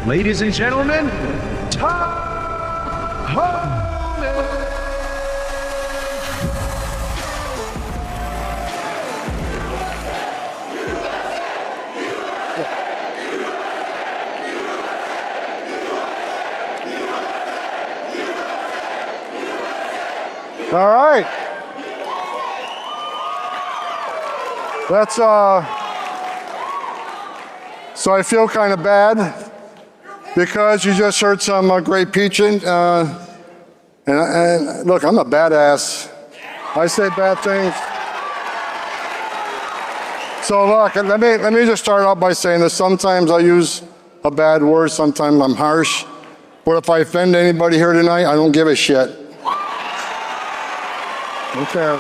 Ladies and gentlemen, Tom Homan. All right. Let's, so I feel kind of bad because you just heard some great preaching. And look, I'm a badass. I say bad things. So look, let me just start out by saying this. Sometimes I use a bad word, sometimes I'm harsh. But if I offend anybody here tonight, I don't give a shit. Okay.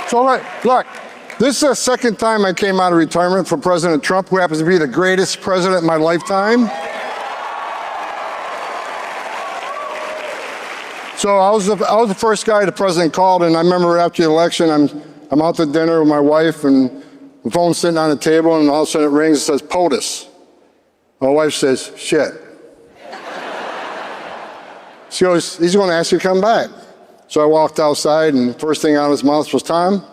So look, this is the second time I came out of retirement for President Trump, who happens to be the greatest president in my lifetime. So I was the first guy the president called, and I remember after the election, I'm out to dinner with my wife, and the phone's sitting on the table, and all of a sudden it rings and says, POTUS. My wife says, shit. She goes, he's going to ask you to come back. So I walked outside, and the first thing out of his mouth was, Tom,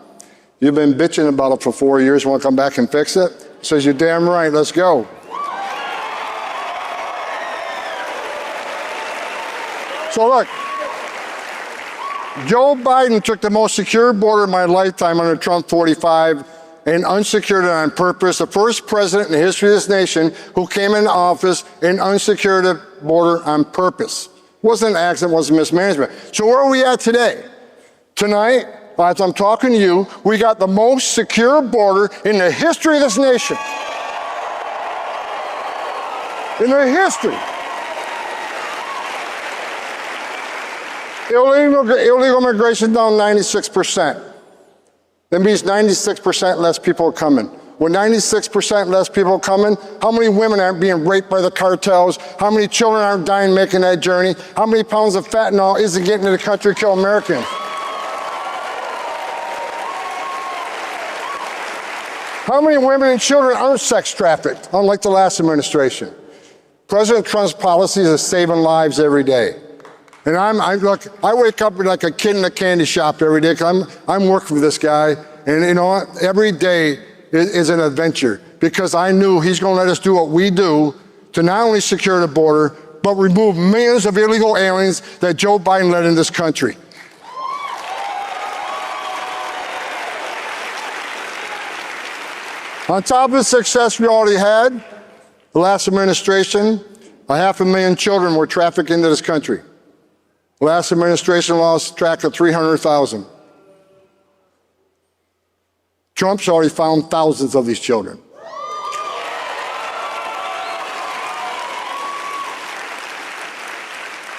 you've been bitching about it for 4 years. You want to come back and fix it? He says, you're damn right. Let's go. So look, Joe Biden took the most secure border of my lifetime under Trump 45 and unsecured it on purpose. The first president in the history of this nation who came into office and unsecured the border on purpose. It wasn't an accident, it wasn't mismanagement. So where are we at today? Tonight, as I'm talking to you, we got the most secure border in the history of this nation. In the history. Illegal immigration down 96%. That means 96% less people are coming. With 96% less people coming, how many women aren't being raped by the cartels? How many children aren't dying making that journey? How many pounds of fentanyl isn't getting to the country to kill Americans? How many women and children aren't sex trafficked, unlike the last administration? President Trump's policies are saving lives every day. And look, I wake up like a kid in a candy shop every day because I'm working for this guy. And you know what? Every day is an adventure because I knew he's going to let us do what we do to not only secure the border, but remove millions of illegal aliens that Joe Biden let in this country. On top of the success we already had, the last administration, 500,000 children were trafficked into this country. The last administration lost track of 300,000. Trump's already found thousands of these children.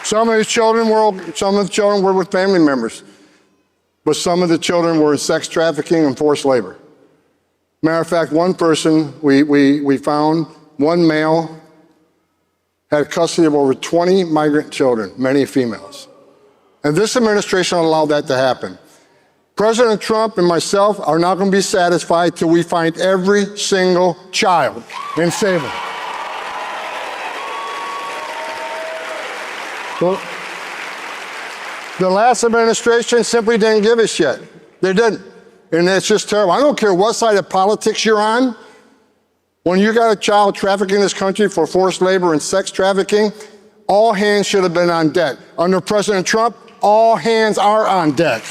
Some of the children were with family members, but some of the children were in sex trafficking and forced labor. Matter of fact, one person we found, one male, had custody of over 20 migrant children, many females. And this administration allowed that to happen. President Trump and myself are not going to be satisfied till we find every single child and save them. Well, the last administration simply didn't give a shit. They didn't. And it's just terrible. I don't care what side of politics you're on. When you got a child trafficked in this country for forced labor and sex trafficking, all hands should have been on deck. Under President Trump, all hands are on deck.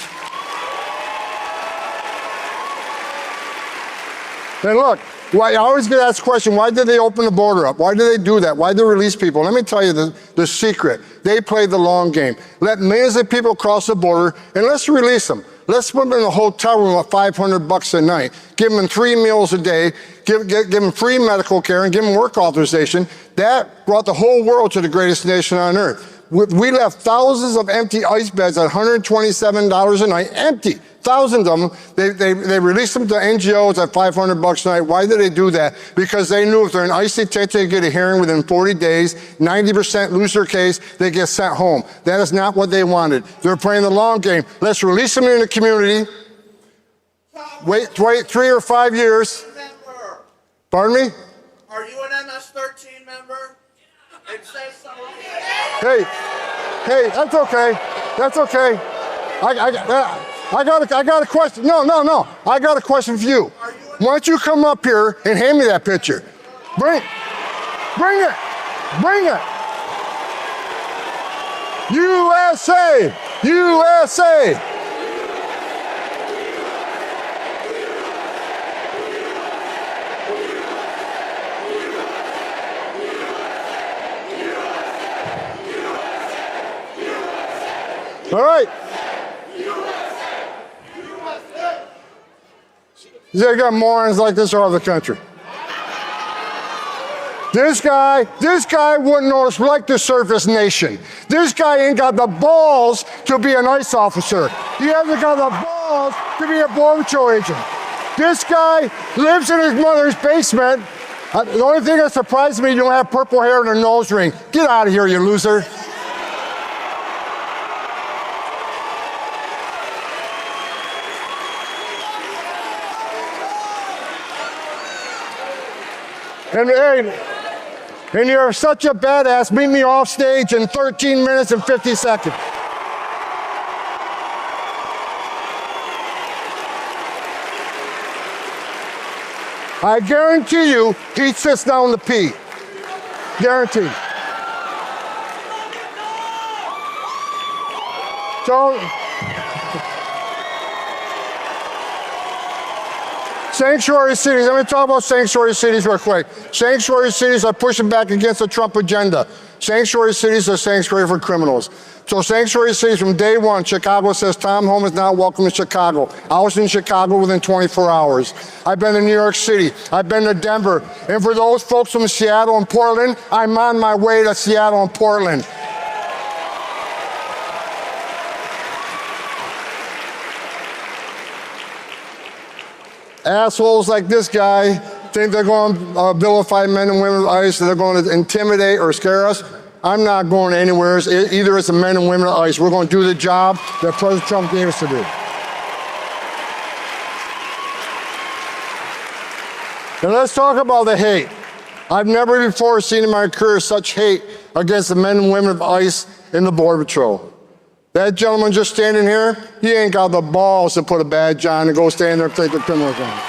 And look, I always get asked the question, why did they open the border up? Why did they do that? Why did they release people? Let me tell you the secret. They played the long game. Let millions of people cross the border, and let's release them. Let's put them in a hotel room at $500 a night. Give them 3 meals a day. Give them free medical care and give them work authorization. That brought the whole world to the greatest nation on earth. We left thousands of empty ICE beds at $127 a night, empty. Thousands of them. They released them to NGOs at $500 a night. Why did they do that? Because they knew if they're in ICE detention, they get a hearing within 40 days, 90% lose their case, they get sent home. That is not what they wanted. They're playing the long game. Let's release them in the community. Wait 3 or 5 years. Pardon me? Are you an MS-13 member? It says something. Hey, that's okay. That's okay. I got a question. No. I got a question for you. Why don't you come up here and hand me that picture? Bring it. USA! USA! All right. They got morons like this all over the country. This guy wouldn't respect the surface nation. This guy ain't got the balls to be an ICE officer. He hasn't got the balls to be a Border Patrol agent. This guy lives in his mother's basement. The only thing that surprises me, you don't have purple hair and a nose ring. Get out of here, you loser. And you're such a badass, meet me off stage in 13 minutes and 50 seconds. I guarantee you, he sits down to pee. Guaranteed. So, sanctuary cities, let me talk about sanctuary cities real quick. Sanctuary cities are pushing back against the Trump agenda. Sanctuary cities are sanctuary for criminals. So sanctuary cities from day one, Chicago says Tom Homan is not welcome to Chicago. I was in Chicago within 24 hours. I've been to New York City. I've been to Denver. And for those folks from Seattle and Portland, I'm on my way to Seattle and Portland. Assholes like this guy think they're going to vilify men and women of ICE, they're going to intimidate or scare us. I'm not going anywhere. Either it's the men and women of ICE. We're going to do the job that President Trump gave us to do. And let's talk about the hate. I've never before seen in my career such hate against the men and women of ICE in the Border Patrol. That gentleman just standing here, he ain't got the balls to put a badge on and go stand there and take the criminals on.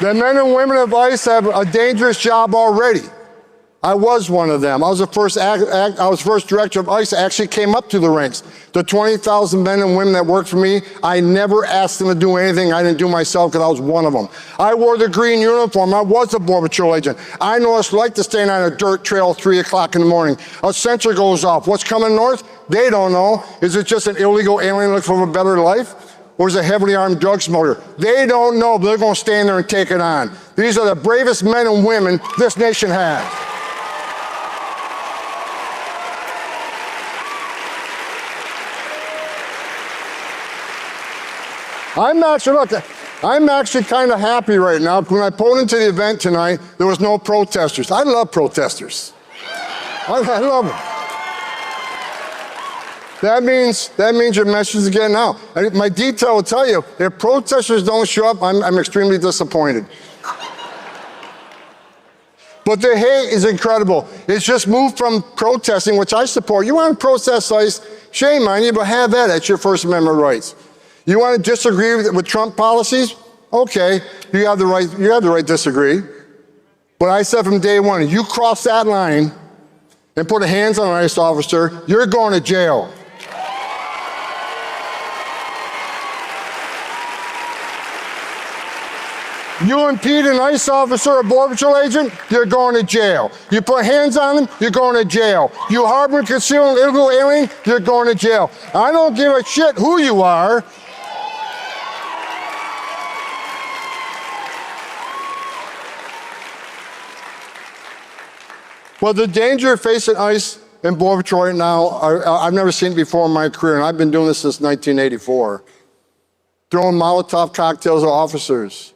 The men and women of ICE have a dangerous job already. I was one of them. I was the first director of ICE that actually came up to the ranks. The 20,000 men and women that worked for me, I never asked them to do anything I didn't do myself because I was one of them. I wore the green uniform. I was a Border Patrol agent. I know what it's like to stand on a dirt trail at 3 o'clock in the morning. A sensor goes off. What's coming north? They don't know. Is it just an illegal alien looking for a better life? Or is it a heavily armed drug smuggler? They don't know, but they're going to stand there and take it on. These are the bravest men and women this nation has. I'm actually kind of happy right now. When I pulled into the event tonight, there was no protesters. I love protesters. I love them. That means your message is getting out. And my detail will tell you, if protesters don't show up, I'm extremely disappointed. But the hate is incredible. It's just moved from protesting, which I support. You want to protest ICE? Shame on you, but have that. That's your First Amendment rights. You want to disagree with Trump policies? Okay, you have the right to disagree. But I said from day one, you cross that line and put hands on an ICE officer, you're going to jail. You impede an ICE officer or Border Patrol agent, you're going to jail. You put hands on them, you're going to jail. You harbor and conceal an illegal alien, you're going to jail. I don't give a shit who you are. Well, the danger facing ICE and Border Patrol right now, I've never seen it before in my career, and I've been doing this since 1984. Throwing Molotov cocktails at officers.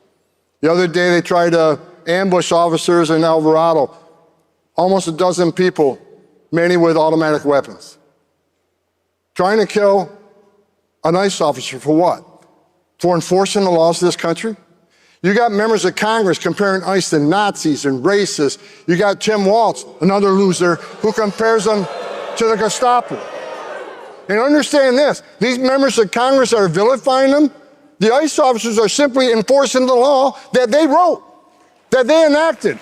The other day, they tried to ambush officers in Alvarado. Almost a dozen people, many with automatic weapons. Trying to kill an ICE officer for what? for enforcing the laws of this country? You got members of Congress comparing ICE to Nazis and racists. You got Tim Walz, another loser, who compares them to the Gestapo. And understand this, these members of Congress are vilifying them. The ICE officers are simply enforcing the law that they wrote, that they enacted.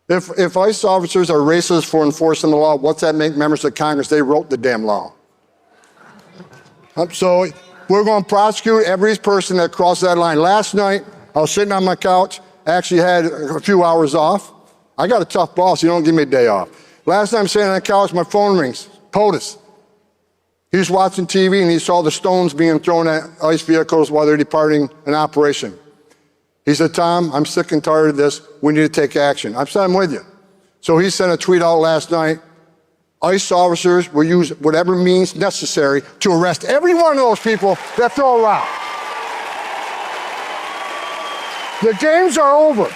If ICE officers are racist for enforcing the law, what's that make members of Congress? They wrote the damn law. So we're going to prosecute every person that crosses that line. Last night, I was sitting on my couch, actually had a few hours off. I got a tough boss, he don't give me a day off. Last night I'm sitting on the couch, my phone rings, POTUS. He was watching TV and he saw the stones being thrown at ICE vehicles while they're departing an operation. He said, Tom, I'm sick and tired of this. We need to take action. I said, I'm with you. So he sent a tweet out last night. ICE officers will use whatever means necessary to arrest every one of those people that throw a rock. The games are over.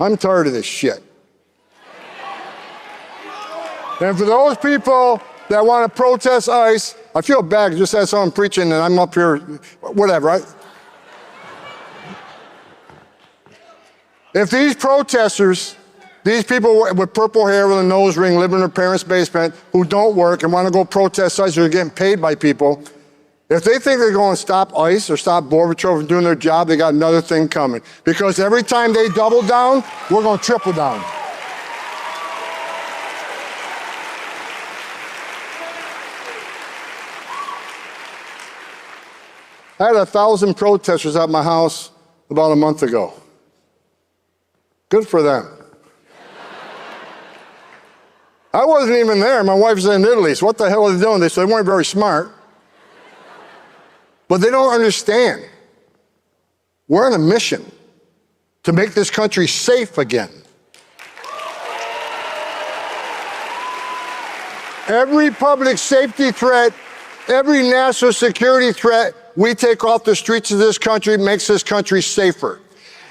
I'm tired of this shit. And for those people that want to protest ICE, I feel bad, just had someone preaching and I'm up here, whatever, right? If these protesters, these people with purple hair with a nose ring, live in their parents' basement, who don't work and want to go protest ICE, who are getting paid by people, if they think they're going to stop ICE or stop Border Patrol from doing their job, they got another thing coming. Because every time they double down, we're going to triple down. I had 1,000 protesters at my house about a month ago. Good for them. I wasn't even there. My wife's in Italy, so what the hell are they doing? They said they weren't very smart. But they don't understand. We're on a mission to make this country safe again. Every public safety threat, every national security threat we take off the streets of this country makes this country safer.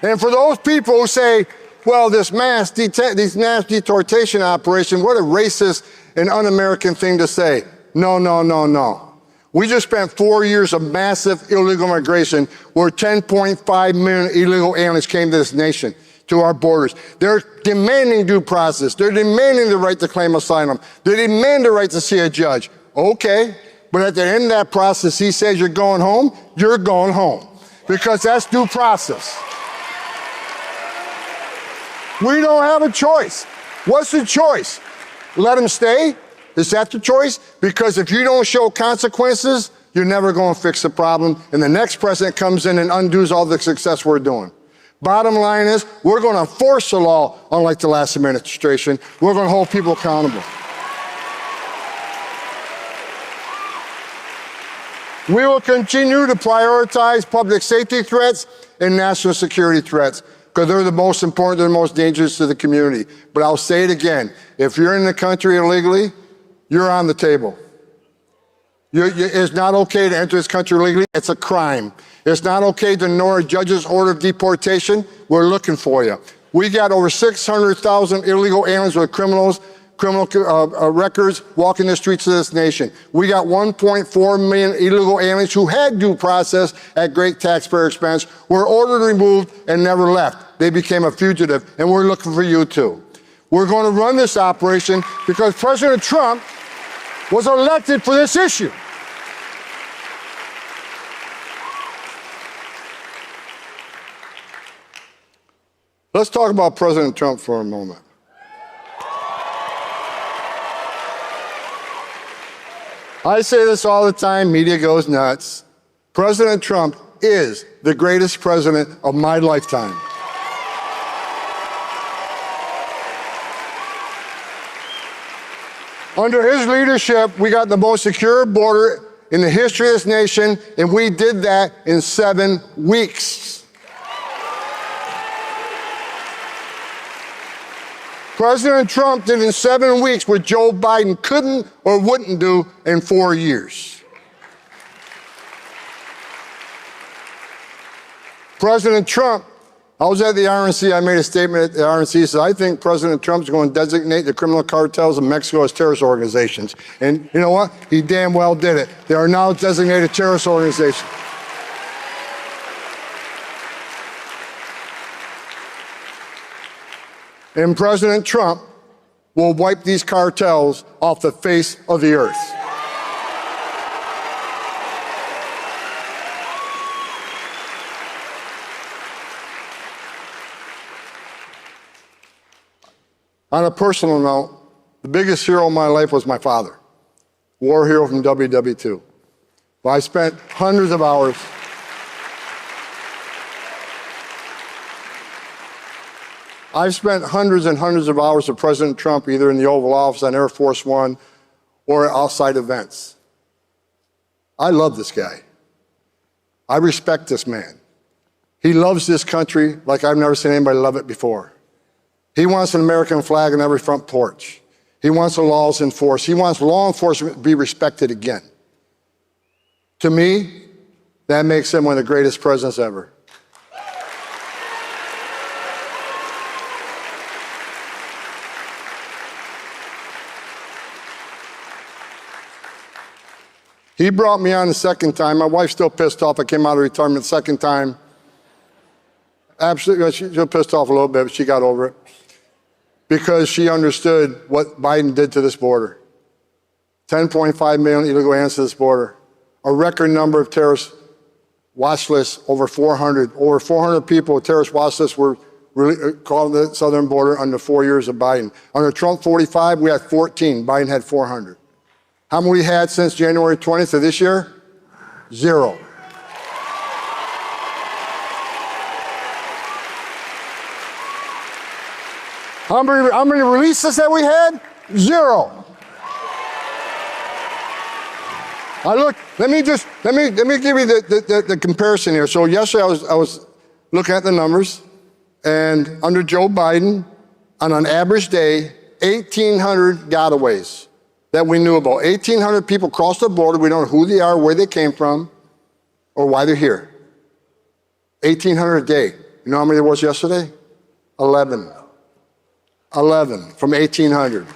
And for those people who say, well, this mass deportation operation, what a racist and un-American thing to say. No, no, no, no. We just spent 4 years of massive illegal migration where 10.5 million illegal aliens came to this nation, to our borders. They're demanding due process. They're demanding the right to claim asylum. They demand the right to see a judge. Okay, but at the end of that process, he says you're going home, you're going home. Because that's due process. We don't have a choice. What's the choice? Let them stay? Is that the choice? Because if you don't show consequences, you're never going to fix the problem, and the next president comes in and undoes all the success we're doing. Bottom line is, we're going to enforce the law, unlike the last administration. We're going to hold people accountable. We will continue to prioritize public safety threats and national security threats, because they're the most important, they're the most dangerous to the community. But I'll say it again, if you're in the country illegally, you're on the table. It's not okay to enter this country illegally, it's a crime. It's not okay to ignore a judge's order of deportation, we're looking for you. We got over 600,000 illegal aliens with criminal records walking the streets of this nation. We got 1.4 million illegal aliens who had due process at great taxpayer expense, were ordered removed and never left. They became a fugitive, and we're looking for you too. We're going to run this operation because President Trump was elected for this issue. Let's talk about President Trump for a moment. I say this all the time, media goes nuts. President Trump is the greatest president of my lifetime. Under his leadership, we got the most secure border in the history of this nation, and we did that in 7 weeks. President Trump did in 7 weeks what Joe Biden couldn't or wouldn't do in 4 years. President Trump I was at the RNC. I made a statement at the RNC. Said, I think President Trump's going to designate the criminal cartels in Mexico as terrorist organizations. And you know what? He damn well did it. They are now designated terrorist organizations. And President Trump will wipe these cartels off the face of the earth. On a personal note, the biggest hero of my life was my father, war hero from WW2. But I spent hundreds of hours I've spent hundreds and hundreds of hours with President Trump, either in the Oval Office on Air Force One or at outside events. I love this guy. I respect this man. He loves this country like I've never seen anybody love it before. He wants an American flag on every front porch. He wants the laws enforced. He wants law enforcement to be respected again. To me, that makes him one of the greatest presidents ever. He brought me on the second time. My wife's still pissed off. I came out of retirement the second time. Absolutely, she was pissed off a little bit, but she got over it. Because she understood what Biden did to this border. 10.5 million illegal aliens to this border. A record number of terrorist watch lists, over 400. Over 400 people with terrorist watch lists were called the southern border under 4 years of Biden. Under Trump 45, we had 14. Biden had 400. How many we had since January 20th of this year? 0. How many releases that we had? 0. Let me give you the comparison here. So yesterday I was looking at the numbers, and under Joe Biden, on an average day, 1,800 gotaways that we knew about. 1,800 people crossed the border. We don't know who they are, where they came from, or why they're here. 1,800 a day. You know how many there was yesterday? 11. 11 from 1,800.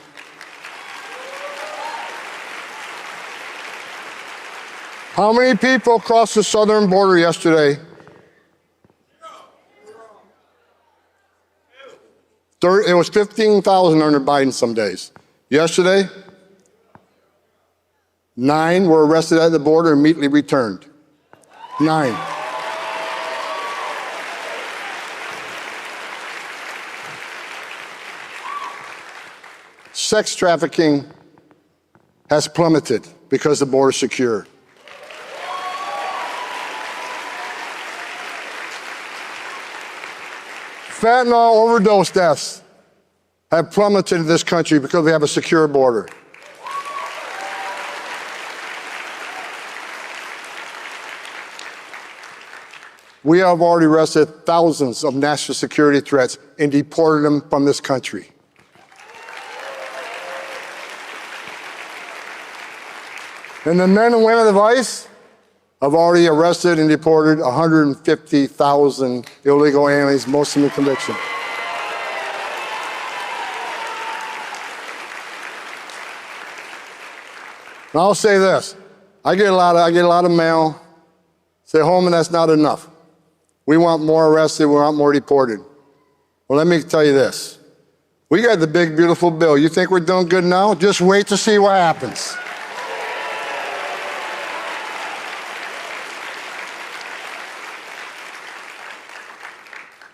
How many people crossed the southern border yesterday? It was 15,000 under Biden some days. Yesterday, 9 were arrested at the border and immediately returned. 9. Sex trafficking has plummeted because the border is secure. Fentanyl overdose deaths have plummeted in this country because we have a secure border. We have already arrested thousands of national security threats and deported them from this country. And the men and women of ICE have already arrested and deported 150,000 illegal aliens, most of them in conviction. And I'll say this, I get a lot of mail, say, Homan, that's not enough. We want more arrested, we want more deported. Well, let me tell you this. We got the big, beautiful bill. You think we're doing good now? Just wait to see what happens.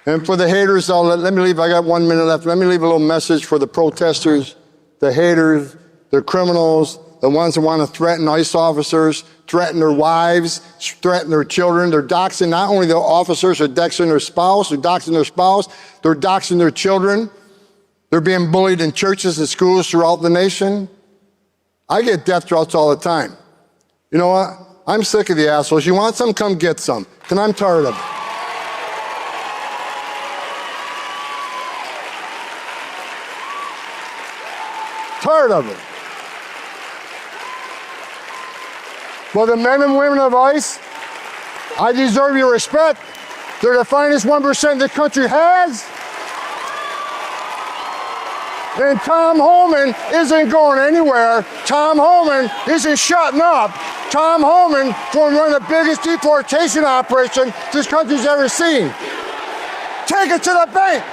And for the haters, let me leave, I got 1 minute left. Let me leave a little message for the protesters, the haters, the criminals, the ones that want to threaten ICE officers, threaten their wives, threaten their children. They're doxing not only the officers, they're doxing their spouse, they're doxing their children. They're being bullied in churches and schools throughout the nation. I get death threats all the time. You know what? I'm sick of the assholes. You want some? Come get some. And I'm tired of it. Tired of it. Well, the men and women of ICE, I deserve your respect. They're the finest 1% the country has. And Tom Homan isn't going anywhere. Tom Homan isn't shutting up. Tom Homan going to run the biggest deportation operation this country's ever seen. Take it to the bank.